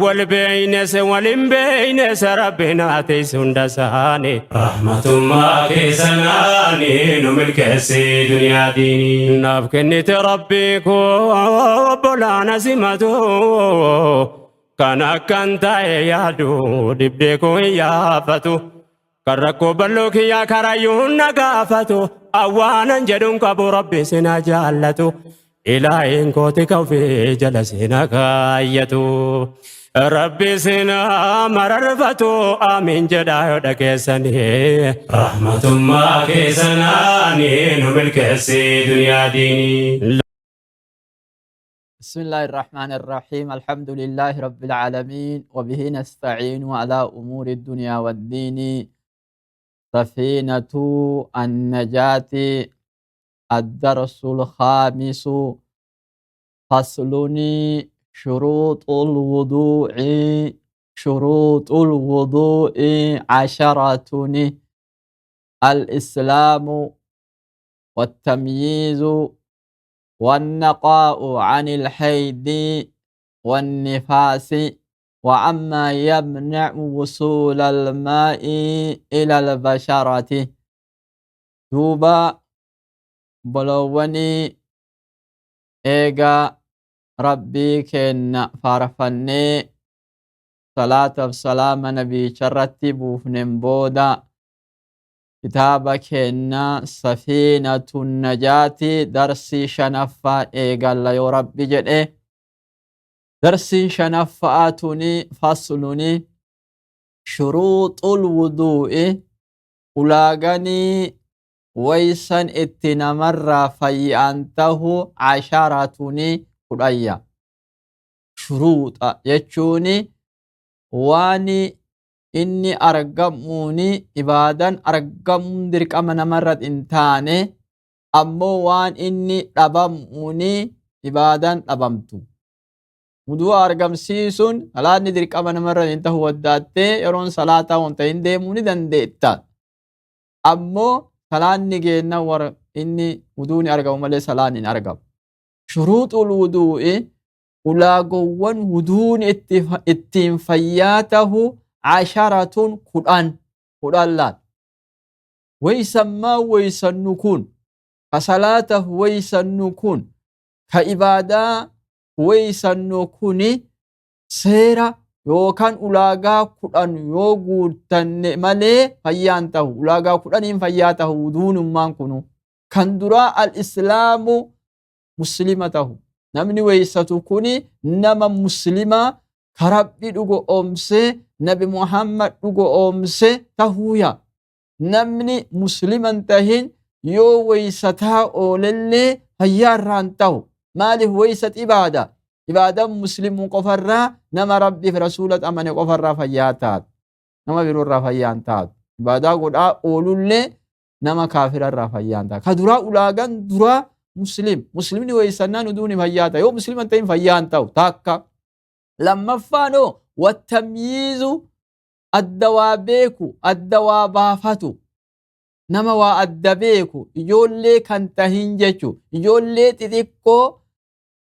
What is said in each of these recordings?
والبين سوالين بين سربنا تيسون دساني رحمة ما كيسناني نملك سي دنيا ديني نبكني تربيك وبلا نسمته كان كنت يادو دبديكو يافتو كركو بلوك يا كرايون نقافتو أوانا جدون كبو ربي سنا جالتو إلهين كوتك وفي جلسنا كايتو ربي سنا مررفتو آمين جدايو دكيساني رحمة ما كيساناني نملك سي دنيا ديني. بسم الله الرحمن الرحيم. الحمد لله رب العالمين وبه نستعين على أمور الدنيا والدين. سفينة النجاة الدرس الخامس. فصلني شروط الوضوء. شروط الوضوء 10. الإسلام والتمييز والنقاء عن الحيض والنفاس وعما يمنع وصول الماء إلى البشرة. دوبا بلوني إيغا ربي كن فارفني صلاة والسلام نبي شرتي بوفنن بودا كتابة كنا سفينة النجاة درسي شنفة إيغالا يا ربي جد درسي شنفة آتوني فصلني شروط الوضوء أولاغاني ويسن اتنمر في أنته 10 قرية. شروط يجوني واني إني أرقموني إبادان أرقم درك أمنا مرة إنتاني أمو وان إني ربموني إبادان ربمتو مدو أرقم سيسون هلا ندرك أمنا مرة إنتهو وداتي يرون صلاة وانتين ديموني دن ديتا أمو صلاة نجينا ور إني مدوني أرقم ملي صلاة نين أرقم. شروط الوضوء ولاقوان ودون اتنفياته 10 قرآن لات ويسمى ويسنكون كصلاته ويسنكون كإبادة ويسنكون سيرا يوكان أولاغا قرآن يوغور تنمالي فيانته أولاغا قرآن فياته ودون مانكونو كان دراء الإسلام مسلمته نمني ويستكوني نما مسلمة كربي دوغو أمسي نبي محمد دوغو أمسي تهويا نمني مسلما تهين يو ويستا أولي هياران تهو ماله ويست إبادة مسلم قفرة نما ربي في رسولة أمني قفرة فياتات نما برور فيانتات إبادة قد أولي نما كافر فيانتات كدرا أولاغان درا مسلمين ويسنان دون فياتا يو مسلما تهين فيانتاو تاكا لما فانو والتمييز الدوابيكو الدوابافتو نما والدبيكو يولي كان تهين جيشو يولي تذكو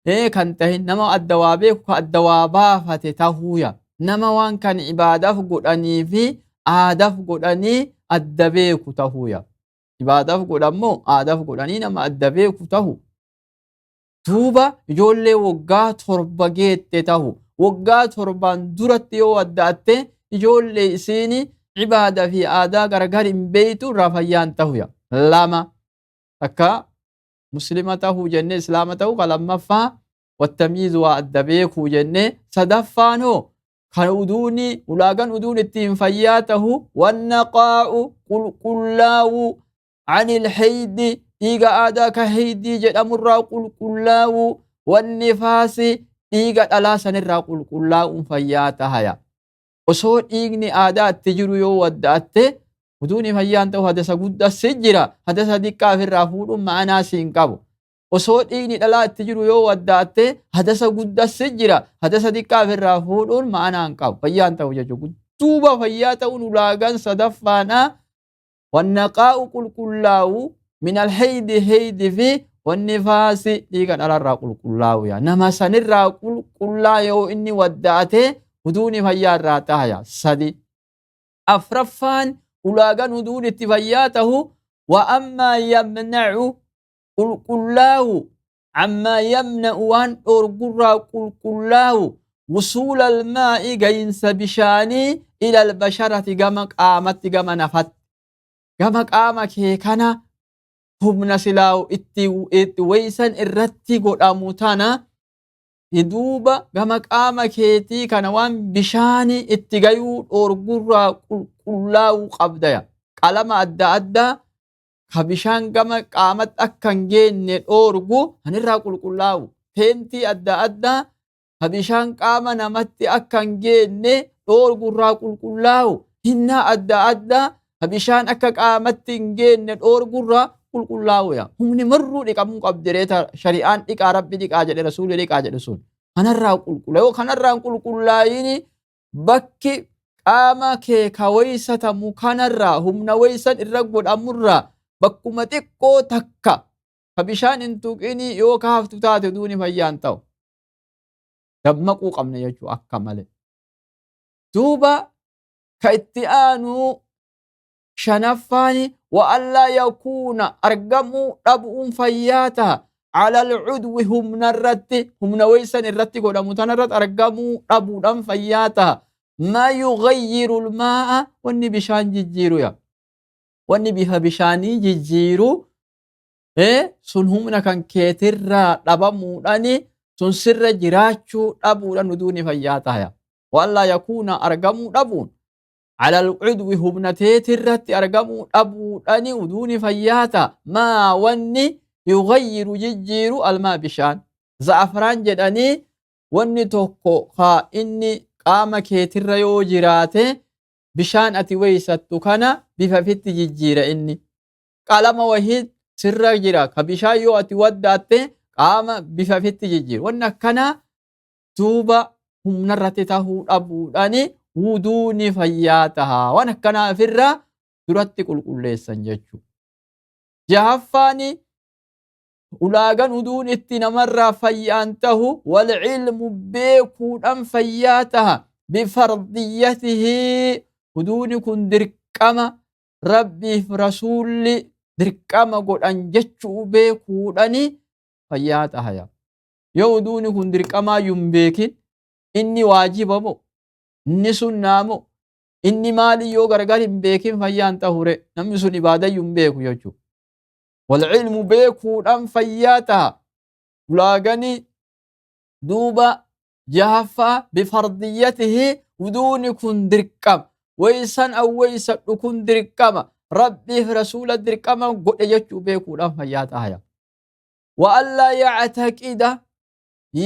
كان تهين نما الدوابيكو الدوابافت تهويا نما وان كان عبادة فقداني في آدف قداني الدبيكو تهويا عبادة فقدامو آدف قداني نما الدبيكو تهو دوبا يولي وقا ترباقيت تهو وقا تربان درت يو ودأت يولي إسيني عبادة في آداء غرغر بيتو رفيان تهويا لما تكا مسلمته جنة إسلامته قلما فا والتمييز والدبيك جنة صدفانو كنودوني ولاغن ودون التنفياته والنقاء قلاو عن الحيد إيغا آداك هيدي جد أمر قلاو والنفاس إيغا ألاسن الرقل قلاو فياتها osoo dhiigni aadaa itti jiru yoo wadda'atte utuuni fayyaan ta'u hadasa guddassi jira hadasa diqqaa ofirraa fuudhuun ma'anaa siin qabu osoo dhiigni dhalaa itti jiru yoo wadda'atte hadasa guddassi jira hadasa diqqaa ofirraa fuudhuun ma'anaa hin qabu fayyaan ta'u jechuudha duuba fayyaa ta'uun ulaagaan sadaffaadha wannaqaa'u qulqullaa'u min alhaydi haydi fi wannifaasi dhiiga dhalarraa qulqullaa'u yaa nama sanirraa qulqullaa yoo inni wadda'ate wuduuni fayyaa irraa tahaya sadi afraffaan ulaagan wuduun itti fayyaa tahu wa ammaa yamnacu qulqullaawu ammaa yamna'u waan dhoorgurraa qulqullaawu wusuula almaa'i gayinsa bishaanii ila albasharati gama qaamatti gama nafatti gama qaama kee kana humna silaawu itti weysan irratti godhamu tana duuba gama qaama keetii kana waan bishaanii itti gayuu dhoorgurraa qulqullaa'uu qabdaya qalama adda addaa ka bishaan gama qaamatti akka hin geenne dhoorgu hanirraa qulqullaa'u feentii adda addaa ka bishaan qaama namatti akka hin geenne dhoorgurraa qulqullaa'u hinnaa adda addaa ka bishaan akka qaamatti hin geenne dhoorgurraa qulqullaa'uya humni marruu dhiqamuu qabdireeta shari'aan dhiqaa rabbi dhiqaa jedhe rasuuli dhiqaa jedhe sun kanarraa qulqulla yoo kanarraan qulqullaa'ini bakki qaama kee ka weeysatamu kanarraa humna weeysan irra godhamurraa bakkuma xiqqoo takka ka bishaan hin tuqini yoo ka haftu taate duuni fayyaan ta'u dammaquu qabna jechuu akka male duuba ka itti aanuu shanaffaani wa allaa yakuuna argamuu dhabuun fayyaa taha ala alcudwi humna irratti humna weeysan irratti godhamu tana irratti argamuu dhabuudhaan fayyaa taha maa yugayyiru lmaa'a wanni bishaan jijjiiruya wanni bifa bishaanii jijjiiru sun humna kan keetirraa dhabamuudhani sun sirra jiraachuu dhabuudhan uduuni fayyaa tahaya wa allaa yakuuna argamuu dhabuun على العدو هبنتيت الرت أرقموا أبو أني ودوني فياتا ما وني يغير ججير الماء بشان زعفران جدني وني توقو خا إني قام كيتر يو جراته بشان أتويست كنا بففت ججير إني قالما وحيد سر جرا كبشان يو أتوداته قام بففت ججير وانا كنا توبا هم نرتته أبو أني wuduuni fayyaa tahaa waan akkanaaf irraa duratti qulqulleessan jechuu jahaffaani ulaagan wuduun itti namarraa fayyaan tahu walcilmu beekuudhan fayyaa taha bifardiyyatihi wuduuni kun dirqama rabbiif rasuulli dirqama godhan jechuu beekuudhani fayyaa tahaya yoo wuduuni kun dirqamaa yun beekin inni waajiba mo inni sunnaa moo inni maali yoo gargar hin beekin fayyaan tahure namni sun ibaadayyuu hin beeku jechuu walcilmu beekuudhaan fayyaa taha ulaagani duuba jahaffaa bifardiyyatihi wuduuni kun dirqama weysan awweysadhu kun dirqama rabbiif rasuula dirqama godhe jechuu beekuudhaan fayyaa tahaya wa allaa yactaqida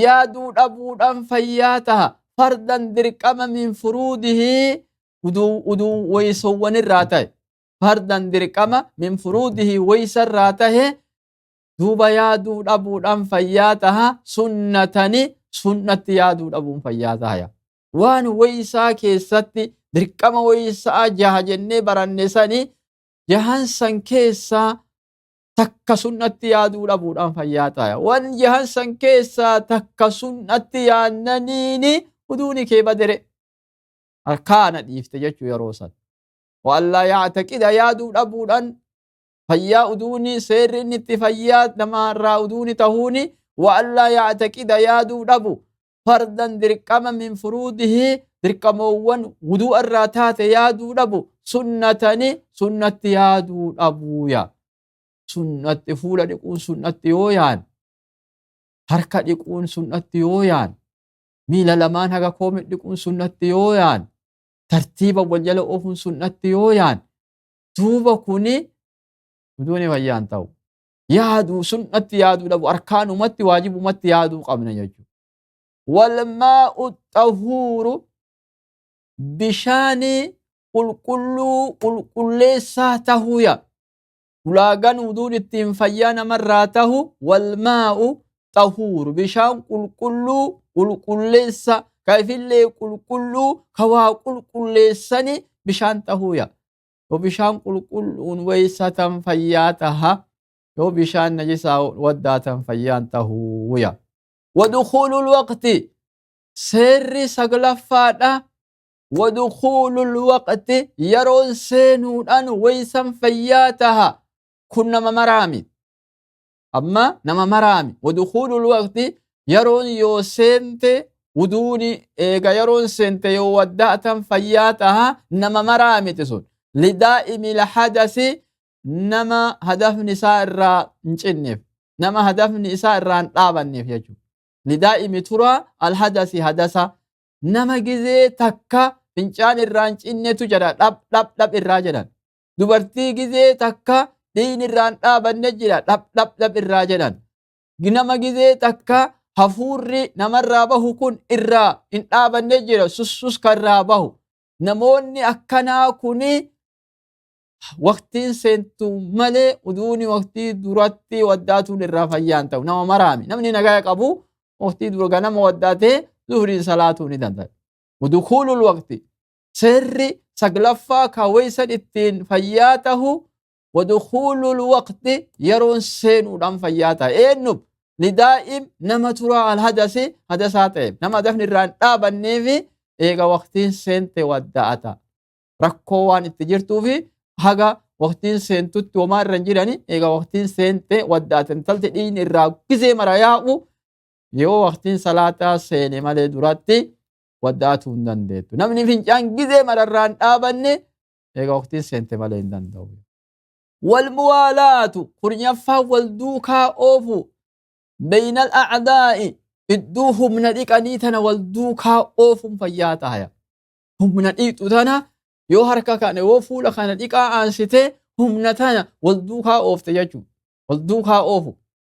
yaaduu dhabuudhaan fayyaa taha fardan dirqama min furuudihi uduu weysoowwan irraa tahe fardan dirqama min furuudihi weysa irraa tahe duuba yaaduu dhabuudhaan fayyaa taha sunnatani sunnatti yaaduu dhabuun fayyaa tahaya waan weysaa keessatti dirqama weysaa jaha jennee baranne sani jahan san keessaa takka sunnatti yaaduu dhabuudhaan fayyaa tahaya waan jahan san keessaa takka sunnatti yaannaniini uduuni kee badere harkaana dhiifte jechuu yeroo san wa allaa yactaqida yaaduu dhabuudhaan fayyaa uduuni seerri inni itti fayyaa namaarraa uduuni tahuuni wa allaa yactaqida yaaduu dhabu fardan dirqama min furuudihi dirqamoowwan wuduu irraa taate yaaduu dhabu sunnatani sunnatti yaaduu dhabuuya sunnatti fuula dhiquun sunnatti yoo yaan harka dhiquun sunnatti yoo yaan miila lamaan haga koomit dhiquun sunnatti yoo yaan tartiiba wal jala oofuun sunnatti yoo yaan duuba kuni uduuni fayyaan ta'u yaaduu sunnatti yaaduu dhabu arkaanumatti waajibumatti yaaduu qabna jechuu walmaa'u xahuuru bishaani qulqulluu qulqulleessaa tahuya ulaagan uduun ittiin fayyaa namarraa tahu walmaa'u xahuuru bishaan qulqulluu qulqulleessa kaifillee qulqulluu kawaa qulqulleessani bishaan tahuya yoo bishaan qulqulluun weeysatan fayyaa taha yoo bishaan najisaa waddaatan fayyaan tahuya ودخول الوقت سر سقلفادا ودخول الوقت يرون سينون أن ويسم فياتها كنا مرامي أما نما مرامي ودخول الوقت يرون يو سنت ودوني إيغا يرون سنت يو وداتا فياتها نما مرامي تسون لدائم الحدث نما هدف نساء الرا نشنف نما هدف نساء الرا نطابنف يجو لدائم ترى الحدث حدثا نما جزي تكا فنجان الرانج إنتو جدا لب الراجلا دبرتي جزي تكا دين الران دابن نجلا لب الراجلا نما جزي تكا هفوري نمر رابه كن إرا إن دابن نجلا سوس كرابه نموني أكنا كوني وقتين سنتو ملي ودوني وقتي دراتي وداتو للرافيان تو نما مرامي نمني نغايق أبو وقتي درغانا موداته ظهري صلاتو ندندل ودخول الوقت سر سقلفا كويسا التين فياته ودخول الوقت يرون سينو دم فياته إنب لدائم نما ترى الحدث حدثات نما دفن الران دابا النيفي إيغا وقتين سنت وداتا ركوان اتجرتو في haga waqtiin seentutti homaa irra jirani eega waqtiin seente waddaatan talte dhiin irraa gisee mara yaa'u yoo waqtiin salaataa seene malee duratti waddaatuu hin dandeettu namni fincaan gisee mara irraan dhaabanne eega waqtiin seente malee hin danda'u والموالاة قرنيفا والدوكا أوفو بين الأعداء إدوه من الإقانيتنا والدوكا أوفو فياتها هم من الإقانيتنا yoo harka kana yoo fuula kana dhiqaa aansite humna tana wal duukaa oofte jechuudha. Wal duukaa oofu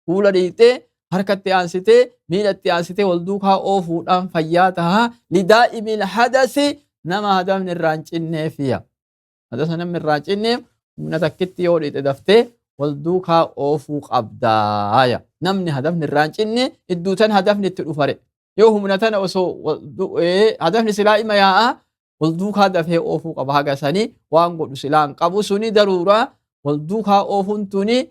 fuula dhiqxee harkatti aansite miilatti aansite wal duukaa oofuudhaan fayyaa taha lidaa'imil hadasi nama hadafni irraan cinneefiya. Hadasa namni irraan cinneef humna takkitti yoo dhiqxe daftee wal duukaa oofuu qabdaaya. Namni hadafni irraan cinne idduu tan hadafni itti dhufare. Yoo humna tana osoo hadafni silaa ima yaa'a والدوكا دفه أوفو قبها سني وانقو سلان قبو سني ضرورة والدوكا أوفون توني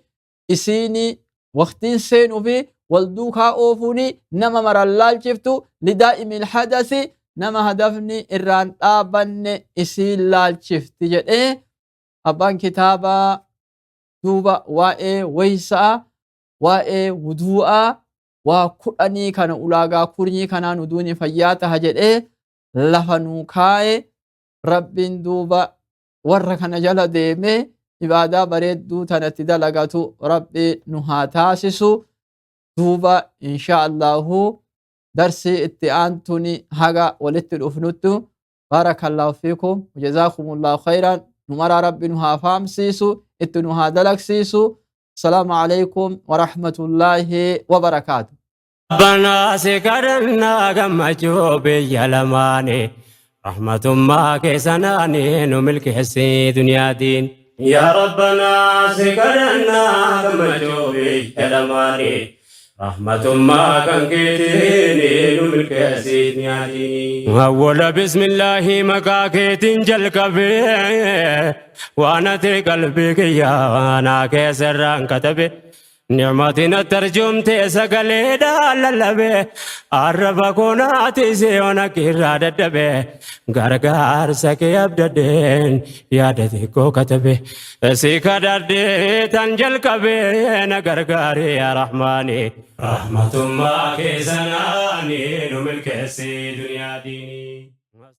إسيني وقتين سينو في والدوكا أوفوني نما مرالال شفتو لدائم الحدث نما هدفني إران آبان إسين لال شفت جد أبان كتابا دوبا وائي ويسا وائي ودوءا وقرأني كان أولاغا كورني كان ندوني فياتا جد لفنو كاي ربين دوبا وركنا جل ديمي إبادة بريد دو تنتدى لغاتو ربي نهاتاسسو دوبا إن شاء الله درسي اتعانتوني هاقا ولت الأفنوتو بارك الله فيكم وجزاكم الله خيرا نمرا ربي نهافام سيسو اتنها دلق سيسو السلام عليكم ورحمة الله وبركاته ربنا سكرنا قمجو بيلماني رحمة ما كيسناني نملك حسي دنيا دين يا ربنا سكرنا قمجو بيلماني رحمة ما كان كيتيني نملك حسي دنيا دين أول بسم الله مكاكيتين جلك بيه وانا تي قلبك يا وانا كيسران كتبه نعمتنا ترجمت سقلي داللبه عرب كوناتي سيونا كيرا ددبه غرغار سكي ابددين يادتي كو كتبه سيكا دردي تنجل كبه نغرغاري يا رحماني رحمة ما كيسناني نملك سي دنيا ديني